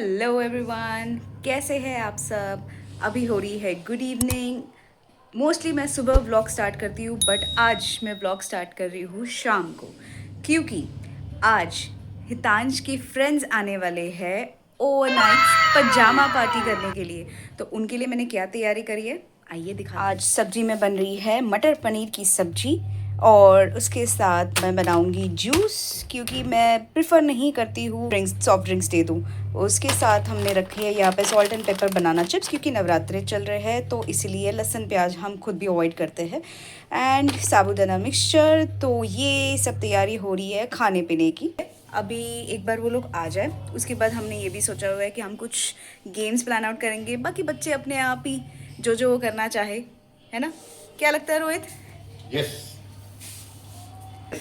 Hello everyone, कैसे हैं आप सब। अभी हो रही है गुड इवनिंग। मोस्टली मैं सुबह व्लॉग स्टार्ट करती हूँ, बट आज मैं व्लॉग स्टार्ट कर रही हूँ शाम को, क्योंकि आज हितांश के फ्रेंड्स आने वाले हैं ओवरनाइट पजामा पार्टी करने के लिए। तो उनके लिए मैंने क्या तैयारी करी है, आइए दिखा। आज सब्जी में बन रही है मटर पनीर की सब्जी, और उसके साथ मैं बनाऊंगी जूस, क्योंकि मैं प्रिफर नहीं करती हूँ ड्रिंक्स, सॉफ्ट ड्रिंक्स दे दूँ। उसके साथ हमने रखी है यहाँ पे salt and paper banana chips, क्योंकि नवरात्रे चल रहे हैं तो इसलिए लहसुन प्याज हम खुद भी अवॉइड करते हैं, एंड साबूदाना मिक्सचर। तो ये सब तैयारी हो रही है खाने पीने की। अभी एक बार वो लोग आ जाए, उसके बाद हमने ये भी सोचा हुआ है कि हम कुछ गेम्स प्लान आउट करेंगे। बाकी बच्चे अपने आप ही जो वो करना चाहे, है ना। क्या लगता है रोहित? यस,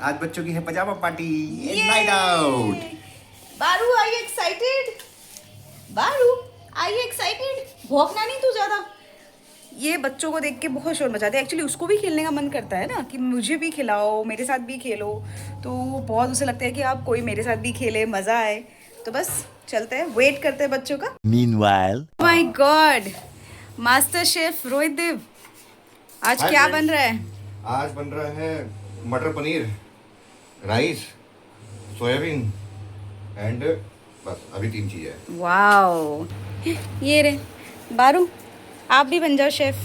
आज बच्चों की है पजामा पार्टी, नाइट आउट। बारू, आर यू एक्साइटेड? बारू, आर यू एक्साइटेड? भौंकना नहीं तू ज्यादा। ये बच्चों को देख के बहुत शोर मचाते हैं। एक्चुअली उसको भी खेलने का मन करता है ना, कि मुझे भी खिलाओ, मेरे साथ भी खेलो। तो बहुत उसे लगता है कि आप कोई मेरे साथ भी खेले, मज़ा आए। तो बस चलते हैं, वेट करते हैं बच्चों का। Meanwhile, my God, master chef Rohit Dev, आज Hi क्या friends. बन रहा है? आज बन रहा है मटर पनीर, राइस, सोयाबीन एंड बस अभी 3 चीजें हैं। वाओ, ये रे बारू, आप भी बन जाओ शेफ।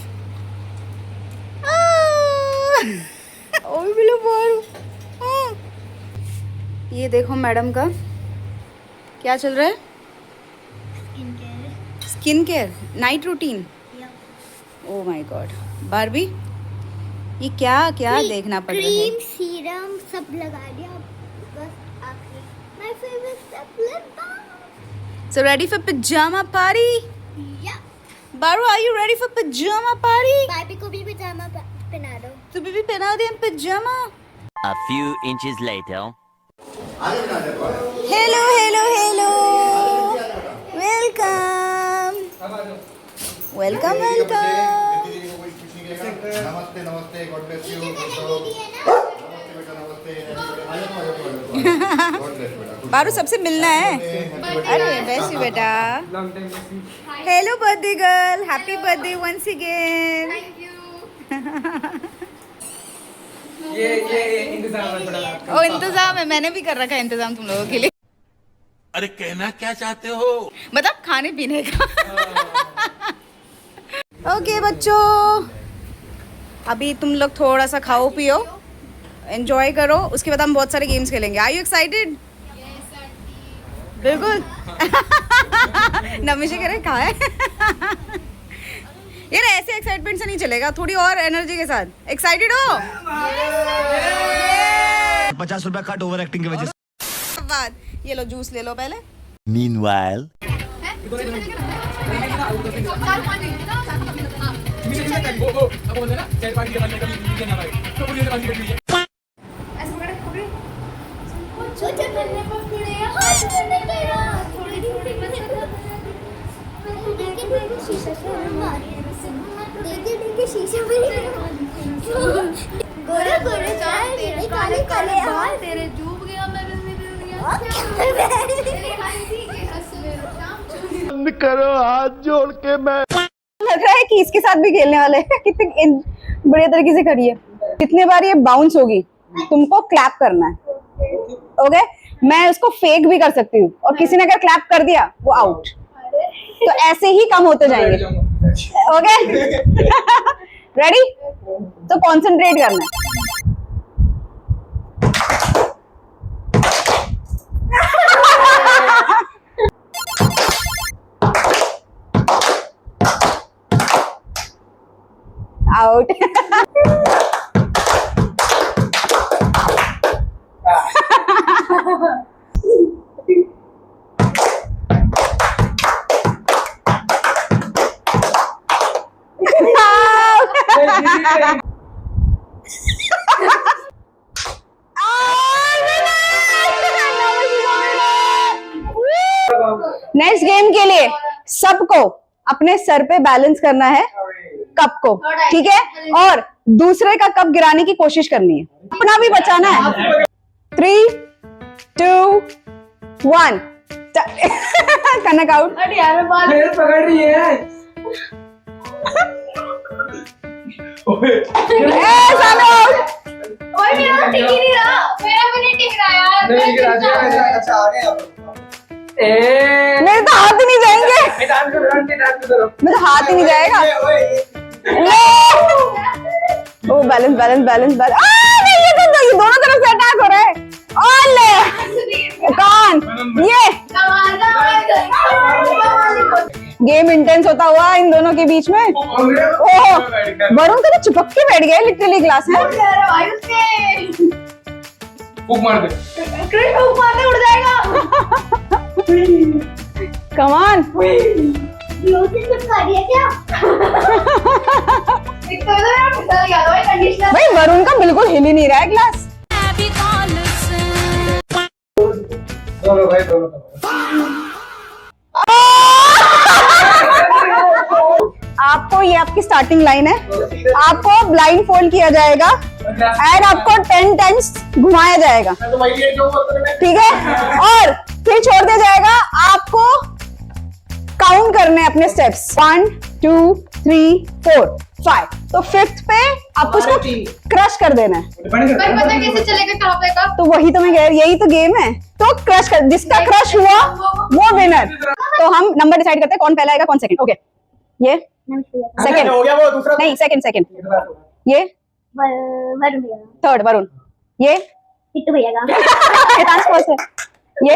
ओए बिलो बारू। ये देखो मैडम का क्या चल रहा है। Skin care night routine. Oh my God Barbie, ये क्या क्या देखना पड़ रहा है। क्रीम सीरम सब लगा दिया, बस आखिरी my favourite step lip balm. So ready for pyjama party? या बारू, are you ready for pyjama party? बाबी को भी पजामा पहना दो। तुम्हें भी पहना दे पिजामा। a few inches later. Hello hello hello, welcome welcome welcome. नमस्ते नमस्ते, गॉड ब्लेस यू। बारू, सबसे मिलना है। अरे बेस्ट बेटा। Hello birthday girl, happy birthday once again. ये इंतजाम है थोड़ा। ओ इंतजाम है, मैंने भी कर रखा है इंतजाम तुम लोगों के लिए। अरे कहना क्या चाहते हो? मतलब खाने पीने का। ओके बच्चों, अभी तुम लोग थोड़ा सा खाओ पियो, एंजॉय करो, उसके बाद हम बहुत सारे गेम्स खेलेंगे। Are you excited? बिल्कुल। नमिशे कह रहे कहाँ है। यार ऐसे एक्साइटमेंट से नहीं चलेगा, थोड़ी और एनर्जी के साथ। एक्साइटेड हो? 50 रुपया कट ओवर एक्टिंग की वजह से। बात, ये लो जूस ले लो पहले। Meanwhile, छोटे बनने पर पड़ेगा, हाथ करने तेरा थोड़ी थोड़ी बस शीशा से मारी देखे शीशे में गोरे गोरे चाय तेरे काले काले हाथ तेरे डूब गया मैं बंद करो हाथ जोड़ के। मैं लग रहा है कि इसके साथ भी खेलने वाले हैं। कितने बढ़िया तरीके से खड़ी है। कितने बार ये बाउंस होगी, तुमको क्लैप करना है। ओके, मैं उसको फेक भी कर सकती हूँ, और किसी ने अगर क्लैप कर दिया वो आउट। तो ऐसे ही कम होते जाएंगे। Okay ready? तो कंसंट्रेट करना है। आउट। नेक्स्ट गेम के लिए सबको अपने सर पे बैलेंस करना है कप को, ठीक है? और दूसरे का कप गिराने की कोशिश करनी है, अपना भी बचाना है। 3, 2, 1 कनक आउट। अरे यार मैं बाल मेरे पकड़ रही है। सानू आउट। ओए मेरा तो टिक ही नहीं रहा, मेरा भी नहीं टिक रहा यार। नहीं गिरा दिया। अच्छा आ गए आप। ए मेरे तो हाथ ही नहीं जाएंगे, मैदान को धरो। मेरा हाथ ही नहीं जाएगा। O balance balance balance balance. नहीं ये तो ये दोनों तरफ से अटैक हो रहा है। और ले कौन ये गेम इंटेंस होता हुआ इन दोनों के बीच में। ओह वरुण का तो चिपक के बैठ गया लिटरली ग्लास है। भाई उसके फूक मार दे। क्रिश फूक मारने उड़ जाएगा। Come on. ग्लोसिंग चिपका दिया क्या? एक तो इधर यार फिसल गया था भाई कंडीशनर। भाई वरुण का बिल्कुल हिल ही नहीं रहा है ग्लास। दोनों भाई दोनों। आपको ये आपकी स्टार्टिंग लाइन है। आपको ब्लाइंड फोल्ड किया जाएगा एंड आपको 10 टाइम्स घुमाया जाएगा, ठीक है? और फिर छोड़ दिया जाएगा। आपको काउंट करने हैं अपने स्टेप्स 1 2 3 4 5। तो फिफ्थ पे आपको उसको क्रश कर देना है। भाई पता कैसे चलेगा कहाँ पे कब? तो वही तो मैं कह रही, यही तो गेम है। तो क्रश कर, जिसका क्रश हुआ वो विनर। तो हम नंबर डिसाइड करते हैं कौन पहला आएगा कौन सेकंड। ओके ये सेकंड हो गया वो दूसरा। नहीं सेकंड ये वरुण भैया, थर्ड वरुण, ये किट्टू भैया का। हितांश फर्स्ट है, ये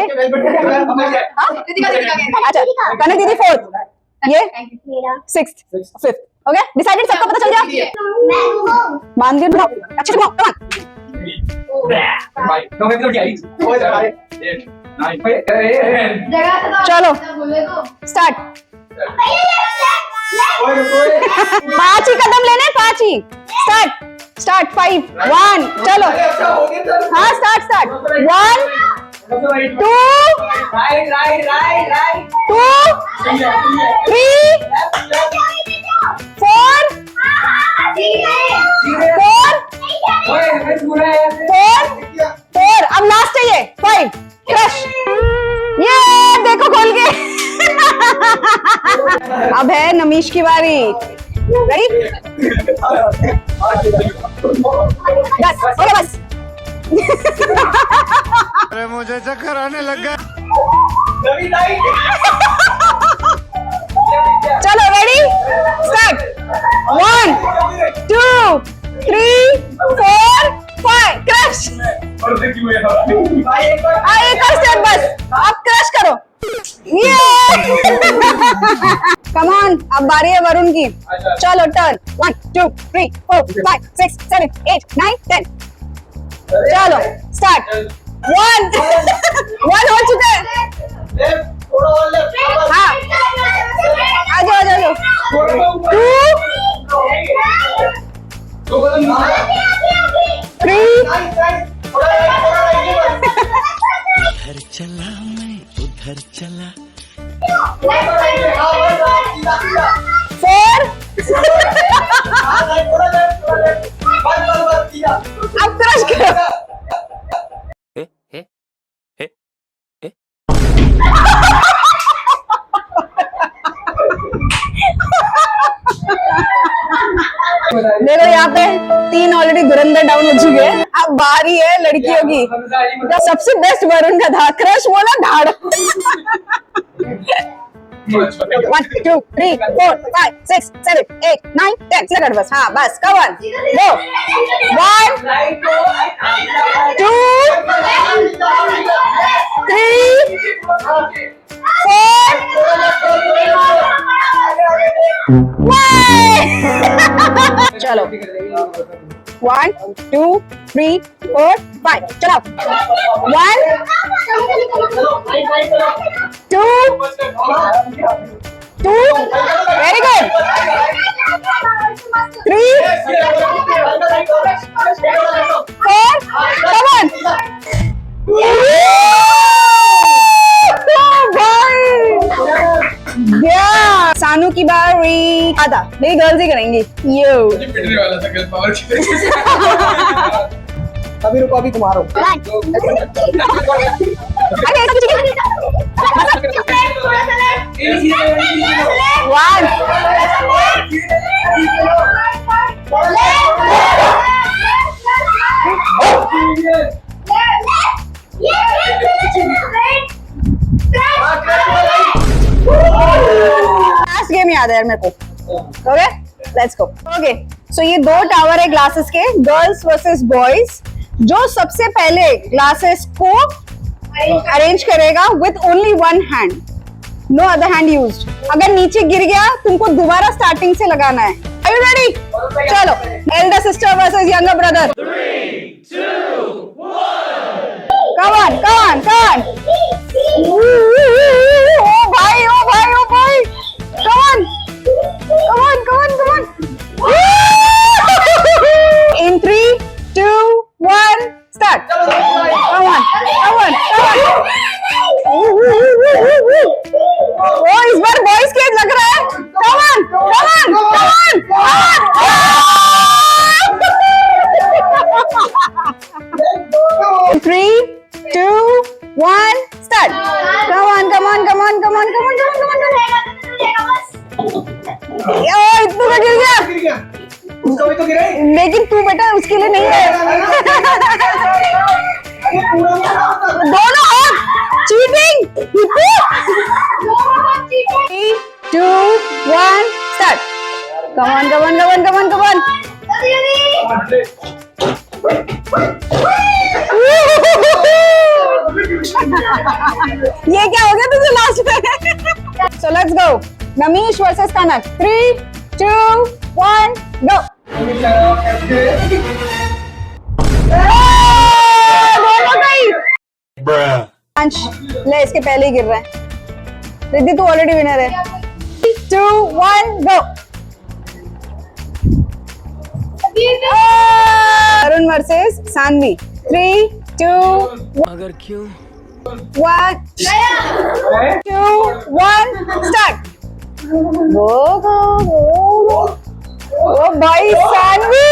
अच्छा कनक दीदी फोर्थ, ये मेरा सिक्स्थ फिफ्थ। ओके डिसाइडेड, सबका पता चल गया। मैंगो। बांध दिया घुमाओ, अच्छे से घुमाओ, कम जगह से तो चलो। बोले तो स्टार्ट। 5 ही कदम लेने, 5 ही। स्टार्ट 5 1 चलो। हाँ स्टार्ट 1 2 2 3 4 4। अब लास्ट है ये 5 क्रश। ये देखो खोल के। अब है नमीश की बारी। रेडी? बस हो गया बस। अरे मुझे चक्कर आने लग गया। चलो रेडी स्टार्ट 1 2 3 4 5 क्रश। एक और स्टेप बस, अब क्रश करो। ये कम ऑन, अब बारी है वरुण की। चलो टर्न 1 2 3 4 5 6 7 8 9 10। चलो स्टार्ट 1 1 हो चुका है। हाँ आ जाओ 2 3 उधर चला मैं उधर चला। 4 अब क्रश करो। देखो यहाँ पे 3 ऑलरेडी धुरंधर डाउन हो चुके हैं। अब बारी है लड़कियों की। सबसे बेस्ट वरुण का था, क्रश बोला धाड़। 1 2 3 4 5 6 7 8 9 10 सेकंड बस। हाँ बस कवन गो 1 2 3 4 चलो 1 2 3 4 5 चलो 1 2 2 वेरी गुड 3 4 come on सानू की बारी। आधा मेरी गर्ल्स ही करेंगी। यो अभी रुको, अभी तुम्हारा लास्ट गेम याद है यार मेरे को। Okay let's go. Okay so ये दो टावर है ग्लासेस के, गर्ल्स वर्सेस बॉयज। जो सबसे पहले ग्लासेस को अरेंज करेगा with only one hand, no other hand used. अगर नीचे गिर गया तुमको दोबारा स्टार्टिंग से लगाना है। Are you ready? चलो, elder sister versus younger brother. 3, 2, 1 come on come on come on. ओ भाई ओ भाई ओ भाई, come on come on come on come on. In 3, 2, 1 start. Come on come on come on. ओ इस बार बॉयज के लग रहा है। Come on come on come on. 3, 2, 1 start. Come on come on come on come on come on come on come on. इतना तो गिर गया। उसका भी तो गिरा है। लेकिन तू बेटा उसके लिए नहीं है। दोनों हाथ cheating. 3, 2, 1 start. Come on come on come on come on come on. ये क्या हो गया तुझे लास्ट में? So let's go. Namish versus Kanak. 3, 2, 1 go. Ansh ले, इसके पहले ही गिर रहा है। रिद्धि तू ऑलरेडी विनर है। 3, 2, 1 गो। अरुण वर्सेस सानवी। 3, 2, अगर क्यों 1 2 1 स्टार्ट। गो गो गो। ओ भाई सानवी।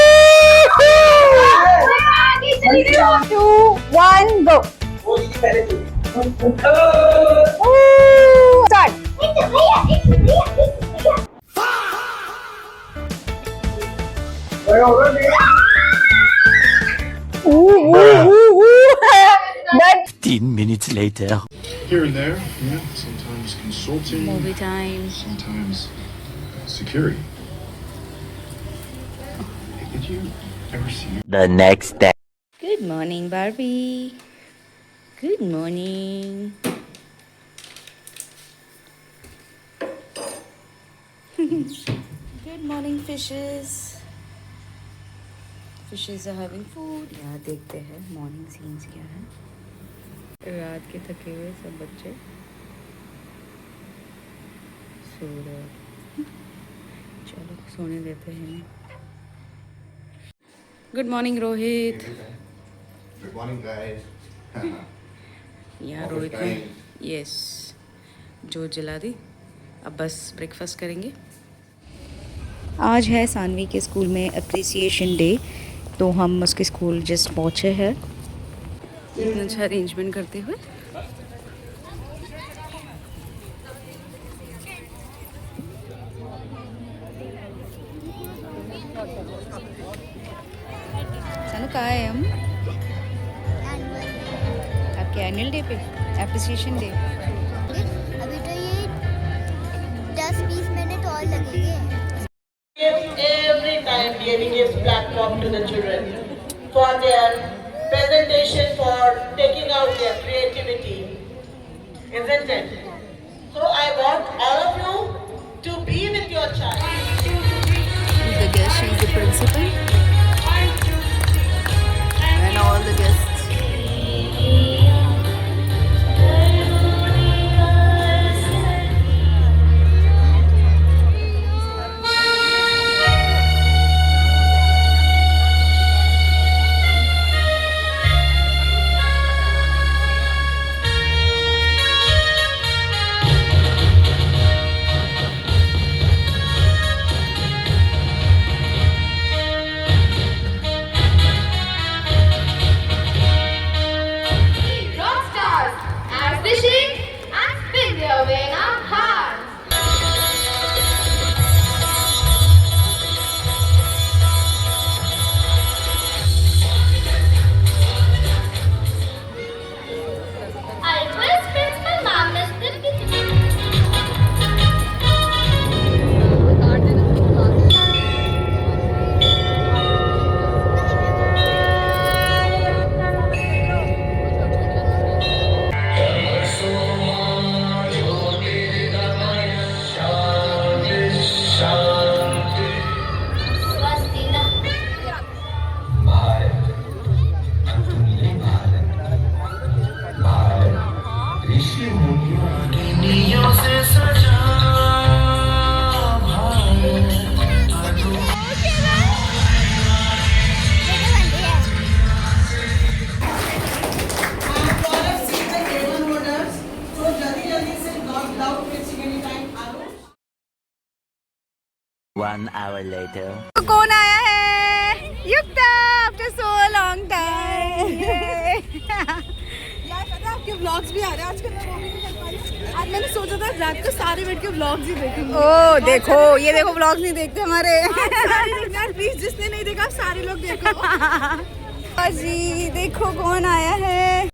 2, 1 गो। Start. That 10 minutes later. Here and there, yeah. Sometimes consulting, Movie time. sometimes security. Hey, did you ever see The next day. Good morning, Barbie. Good morning. Good morning, fishes. Fishes are having food. यहाँ देखते हैं morning scenes क्या है। रात के थके हुए सब बच्चे सो रहे। चलो सोने देते हैं। Good morning Rohit. Good morning guys. यहाँ Office रोहित time. ने यस जो जला दी। अब बस ब्रेकफास्ट करेंगे। आज है सानवी के स्कूल में अप्रिसिएशन डे, तो हम उसके स्कूल जस्ट पहुँचे हैं। इतना अच्छा अरेंजमेंट करते हुए। सानू कहाँ है हम? आपके एनुअल डे पे, अप्रिसिएशन डे। अभी तो ये 10-20 मिनट और लगेंगे। Every time Devi gives platform to the children for their presentation, for taking out their creativity, isn't it? So I want all of you to be with your child. The guest, she is the principal, and all the guests. 1 hour later. कौन आया है? युक्ता after so long time. यार पता है आपके vlogs भी आ रहे हैं आजकल, मैं वो भी नहीं कर पा रही। आज मैंने सोचा था रात को सारे बैठ के व्लॉग्स ही देखूंगी। ओ देखो, ये देखो व्लॉग्स नहीं देखते हमारे। प्लीज जिसने नहीं देखा सारे लोग देखो। जी देखो कौन आया है।